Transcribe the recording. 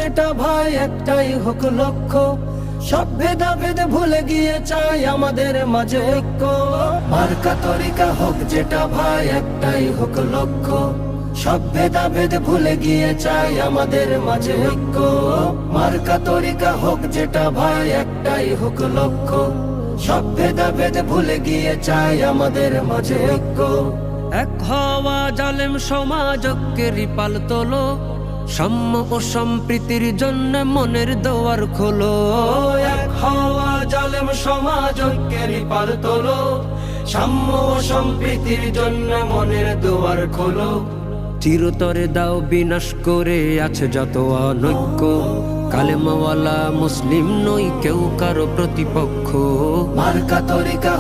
যেটা ভাই একটাই হোক লক্ষ্য, সব ভেদাভেদ ভুলে গিয়ে চাই আমাদের মাঝে ঐক্য। মার্কা তরিকা হোক যেটা ভাই একটাই হোক লক্ষ্য, সব ভেদাভেদ ভুলে গিয়ে চাই আমাদের মাঝে ঐক্য। মার্কা তরিকা হোক যেটা ভাই একটাই হোক লক্ষ্য, সব ভেদাভেদ ভুলে গিয়ে চাই আমাদের মাঝে ঐক্য। এক হওয়া জালেম সমাজ ঐক্যেরই পাল তোলো, সাম্য ও সম্প্রীতির জন্য মনের দুয়ার খোলো। এক হওয়া জালেম সমাজ ঐক্যেরই পাল তোলো, সাম্য ও সম্প্রীতির জন্য মনের দুয়ার খোলো। চিরতরে দাও বিনাশ করে আছে যত অনৈক্য, কালেমাওয়ালা মুসলিম নই কেউ কারো প্রতিপক্ষ। মার্কা তরিকা